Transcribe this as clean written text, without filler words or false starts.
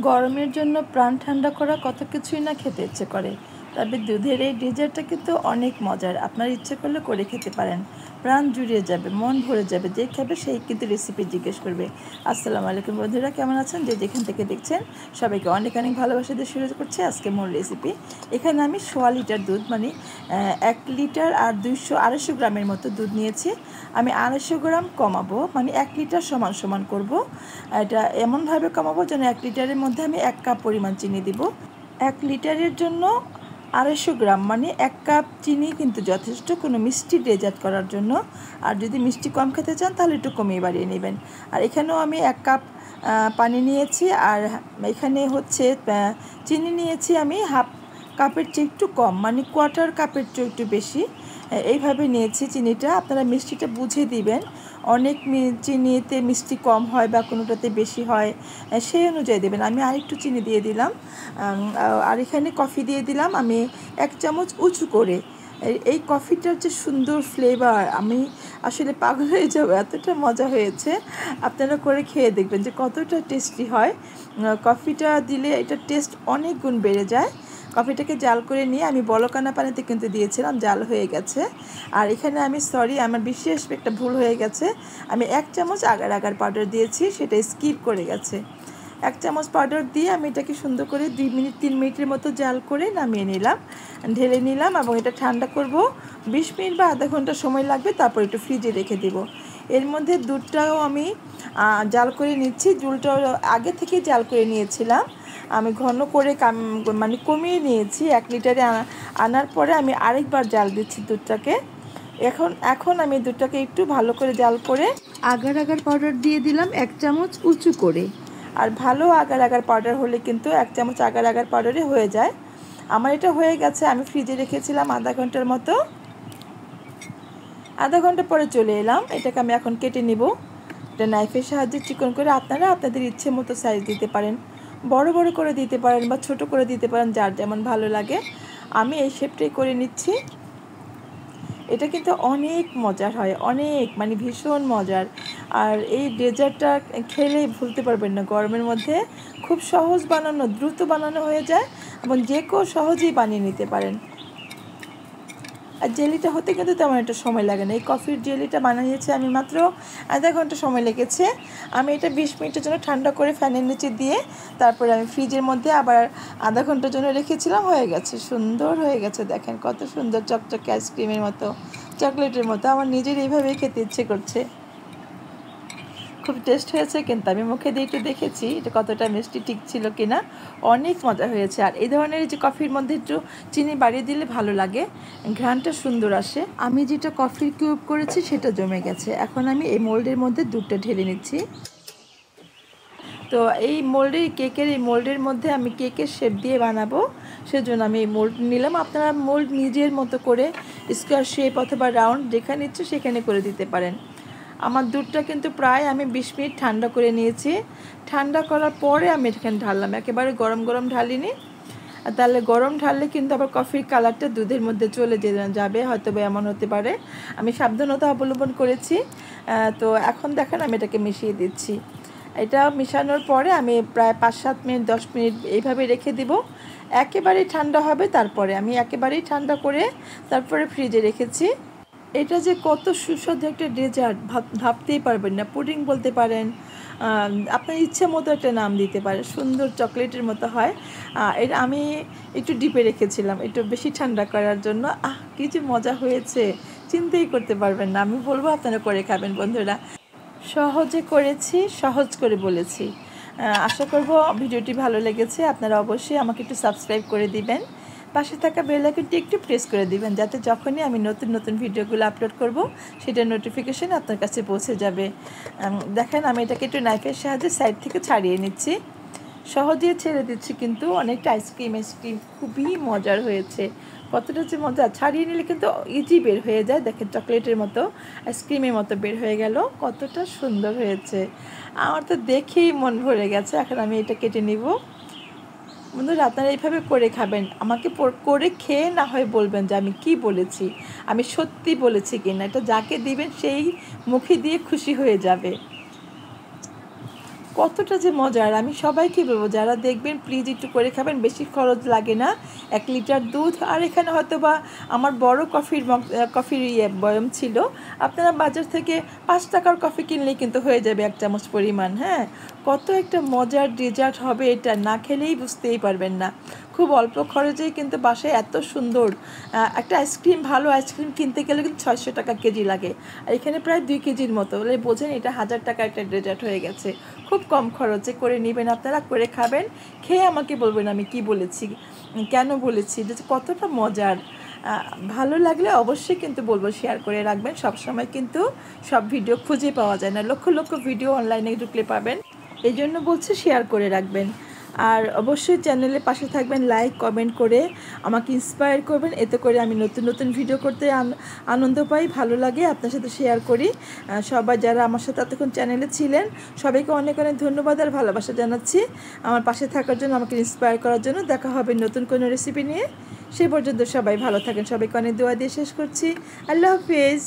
গরমের জন্য প্রাণ ঠান্ডা করা কত কিছুই না খেতে ইচ্ছে করে, তবে দুধের এই ডেজার্টটা কিন্তু অনেক মজার। আপনার ইচ্ছে করলে করে খেতে পারেন, প্রাণ জুড়িয়ে যাবে, মন ভরে যাবে। যে খাবে সেই কিন্তু রেসিপি জিজ্ঞেস করবে। আসসালামু আলাইকুম বন্ধুরা, কেমন আছেন? যে যেখান থেকে দেখছেন সবাইকে অনেক অনেক ভালোবাসা দিয়ে শুরু করছি আজকে মূল রেসিপি। এখানে আমি 1.5 লিটার দুধ, মানে 1 লিটার আর 200-250 গ্রামের মতো দুধ নিয়েছি। আমি 250 গ্রাম কমাবো, মানে 1 লিটার সমান সমান করব। এটা এমনভাবে কমাবো যেন 1 লিটারের মধ্যে আমি 1 কাপ পরিমাণ চিনি দিব। 1 লিটারের জন্য 250 গ্রাম, মানে 1 কাপ চিনি কিন্তু যথেষ্ট কোনো মিষ্টি ডেজার্ট করার জন্য। আর যদি মিষ্টি কম খেতে চান তাহলে একটু কমিয়ে বাড়িয়ে নেবেন। আর এখানেও আমি 1 কাপ পানি নিয়েছি, আর এখানে হচ্ছে চিনি নিয়েছি আমি হাফ কাপের চেয়ে একটু কম, মানে কোয়ার্টার কাপের চেয়ে একটু বেশি। এইভাবে নিয়েছি চিনিটা। আপনারা মিষ্টিটা বুঝে দিবেন, অনেক চিনিতে মিষ্টি কম হয় বা কোনোটাতে বেশি হয়, সেই অনুযায়ী দেবেন। আমি আরেকটু চিনি দিয়ে দিলাম, আর এখানে কফি দিয়ে দিলাম আমি 1 চামচ উঁচু করে। এই কফিটার যে সুন্দর ফ্লেভার, আমি আসলে পাগল হয়ে যাবো, এতটা মজা হয়েছে। আপনারা করে খেয়ে দেখবেন যে কতটা টেস্টি হয়। কফিটা দিলে এটার টেস্ট অনেক গুণ বেড়ে যায়। কফিটাকে জাল করে নিয়ে আমি বলকানা পানিতে কিন্তু দিয়েছিলাম, জাল হয়ে গেছে। আর এখানে আমি আমার বিশেষ একটা ভুল হয়ে গেছে, আমি 1 চামচ আগার আগার পাউডার দিয়েছি, সেটা স্কিপ করে গেছে। 1 চামচ পাউডার দিয়ে আমি এটাকে সুন্দর করে 2-3 মিনিটের মতো জাল করে নামিয়ে নিলাম, ঢেলে নিলাম এবং এটা ঠান্ডা করব। 20 মিনিট বা আধা ঘন্টা সময় লাগবে, তারপর একটু ফ্রিজে রেখে দেব। এর মধ্যে দুধটাও আমি জাল করে নিচ্ছি। দুধটাও আগে থেকে জাল করে নিয়েছিলাম, আমি ঘন করে মানে কমিয়ে নিয়েছি। 1 লিটারে আনার পরে আমি আরেকবার জাল দিচ্ছি দুধটাকে। এখন আমি দুধটাকে একটু ভালো করে জাল করে আগার আগার পাউডার দিয়ে দিলাম 1 চামচ উঁচু করে। আর ভালো আগার আগার পাউডার হলে কিন্তু 1 চামচ আগার আগার পাউডারে হয়ে যায়। আমার এটা হয়ে গেছে, আমি ফ্রিজে রেখেছিলাম আধা ঘন্টার মতো। আধা ঘন্টা পরে চলে এলাম, এটাকে আমি এখন কেটে নিব। এটা নাইফের সাহায্যে চিকন করে আপনারা আপনাদের ইচ্ছে মতো সাইজ দিতে পারেন, বড় বড় করে দিতে পারেন বা ছোট করে দিতে পারেন, যার যেমন ভালো লাগে। আমি এই শেপটাই করে নিচ্ছি। এটা কিন্তু অনেক মজার হয়, অনেক, মানে ভীষণ মজার। আর এই ডেজার্টটা খেলেই ভুলতে পারবেন না। গরমের মধ্যে খুব সহজ বানানো, দ্রুত বানানো হয়ে যায় এবং যে কেউ সহজেই বানিয়ে নিতে পারেন। আর জেলিটা হতে কিন্তু তেমন একটা সময় লাগে না। এই কফির জেলিটা বানিয়েছি আমি মাত্র আধা ঘন্টা সময় লেগেছে। আমি এটা 20 মিনিটের জন্য ঠান্ডা করে ফ্যানের নিচে দিয়ে তারপরে আমি ফ্রিজের মধ্যে আবার আধা ঘন্টার জন্য রেখেছিলাম। হয়ে গেছে, সুন্দর হয়ে গেছে। দেখেন কত সুন্দর চকচকে আইসক্রিমের মতো, চকলেটের মতো। আমার নিজের এইভাবেই খেতে ইচ্ছে করছে। খুব টেস্ট হয়েছে, কিন্তু আমি মুখে দিয়ে একটু দেখেছি এটা কতটা মিষ্টি ঠিক ছিল কিনা। অনেক মজা হয়েছে। আর এই ধরনের যে কফির মধ্যে একটু চিনি বাড়িয়ে দিলে ভালো লাগে, ঘ্রাণটা সুন্দর আসে। আমি যেটা কফির কিউব করেছি সেটা জমে গেছে, এখন আমি এই মোল্ডের মধ্যে দুধটা ঢেলে নিচ্ছি। তো এই কেকের এই মোল্ডের মধ্যে আমি কেকের শেপ দিয়ে বানাবো, সেজন্য আমি এই মোল্ড নিলাম। আপনারা মোল্ড নিজের মতো করে স্কোয়ার শেপ অথবা রাউন্ড যেখানে ইচ্ছে সেখানে করে দিতে পারেন। আমার দুধটা কিন্তু প্রায় আমি 20 মিনিট ঠান্ডা করে নিয়েছি। ঠান্ডা করার পরে আমি এখানে ঢাললাম, একেবারে গরম গরম ঢালিনি। তাহলে গরম ঢাললে কিন্তু আবার কফির কালারটা দুধের মধ্যে চলে যাবে, হয়তো বা এমন হতে পারে। আমি সাবধানতা অবলম্বন করেছি। তো এখন দেখেন আমি এটাকে মিশিয়ে দিচ্ছি। এটা মেশানোর পরে আমি প্রায় 5-7 মিনিট 10 মিনিট এইভাবে রেখে দিব। একেবারেই ঠান্ডা হবে, তারপরে আমি একেবারেই ঠান্ডা করে তারপরে ফ্রিজে রেখেছি। এটা যে কত সুস্বাদু একটা ডেজার্ট ভাবতেই পারবেন না। পুডিং বলতে পারেন, আপনার ইচ্ছে মতো একটা নাম দিতে পারেন, সুন্দর চকলেটের মতো হয়। এটা আমি একটু ডিপে রেখেছিলাম একটু বেশি ঠান্ডা করার জন্য। কি যে মজা হয়েছে, চিন্তাই করতে পারবেন না। আমি বলবো আপনারা করে খাবেন বন্ধুরা। সহজে করেছি, সহজ করে বলেছি। আশা করব ভিডিওটি ভালো লেগেছে। আপনারা অবশ্যই আমাকে একটু সাবস্ক্রাইব করে দিবেন, পাশে থাকা বেল আইকনটি একটু প্রেস করে দিবেন, যাতে যখনই আমি নতুন নতুন ভিডিওগুলো আপলোড করব সেটার নোটিফিকেশন আপনার কাছে পৌঁছে যাবে। দেখেন আমি এটাকে একটু নাইফের সাহায্যে সাইড থেকে ছাড়িয়ে নিচ্ছি, সহজেই ছেড়ে দিচ্ছি, কিন্তু অনেকটা আইসক্রিম খুবই মজার হয়েছে। কতটা যে মজা, ছাড়িয়ে নিলে কিন্তু ইজি বের হয়ে যায়। দেখেন চকলেটের মতো, আইসক্রিমের মতো বের হয়ে গেল, কতটা সুন্দর হয়েছে। আমার তো দেখেই মন ভরে গেছে। এখন আমি এটা কেটে নিব। বন্ধুরা আপনারা এইভাবে করে খাবেন, আমাকে করে খেয়ে না হয় বলবেন যে আমি কি বলেছি, আমি সত্যি বলেছি কি না। এটা যাকে দিবেন সেই মুখে দিয়ে খুশি হয়ে যাবে। কতটা যে মজার। আমি সবাইকে বলবো যারা দেখবেন প্লিজ একটু করে খাবেন, বেশি খরচ লাগে না। 1 লিটার দুধ, আর এখানে হয়তো বা আমার বড় কফির বয়ম ছিল, আপনারা বাজার থেকে 5 টাকার কফি কিনলেই কিন্তু হয়ে যাবে 1 চামচ পরিমাণ। হ্যাঁ, কত একটা মজার ডেজার্ট হবে এটা, না খেলেই বুঝতেই পারবেন না। খুব অল্প খরচেই কিন্তু বাসায় এত সুন্দর একটা আইসক্রিম, ভালো আইসক্রিম কিনতে গেলে কিন্তু 600 টাকা কেজি লাগে, আর এখানে প্রায় 2 কেজির মতো, বলে বোঝেন এটা 1000 টাকা একটা ডেজার্ট হয়ে গেছে। খুব কম খরচে করে নেবেন আপনারা, করে খাবেন, খেয়ে আমাকে বলবেন আমি কি বলেছি, কেন বলেছি, যে কতটা মজার। ভালো লাগলে অবশ্যই কিন্তু বলবো শেয়ার করে রাখবেন। সব সময় কিন্তু সব ভিডিও খুঁজে পাওয়া যায় না, লক্ষ লক্ষ ভিডিও অনলাইনে ঢুকলে পাবেন, এই জন্য বলছি শেয়ার করে রাখবেন। আর অবশ্যই চ্যানেলের পাশে থাকবেন, লাইক কমেন্ট করে আমাকে ইন্সপায়ার করবেন, এতে করে আমি নতুন নতুন ভিডিও করতে আনন্দ পাই, ভালো লাগে, আপনার সাথে শেয়ার করি। সবাই যারা আমার সাথে এতক্ষণ চ্যানেলে ছিলেন সবাইকে অনেক অনেক ধন্যবাদ আর ভালোবাসা জানাচ্ছি আমার পাশে থাকার জন্য, আমাকে ইন্সপায়ার করার জন্য। দেখা হবে নতুন কোনো রেসিপি নিয়ে, সে পর্যন্ত সবাই ভালো থাকেন, সবাইকে অনেক দোয়া দিয়ে শেষ করছি। আল্লাহ হাফিজ।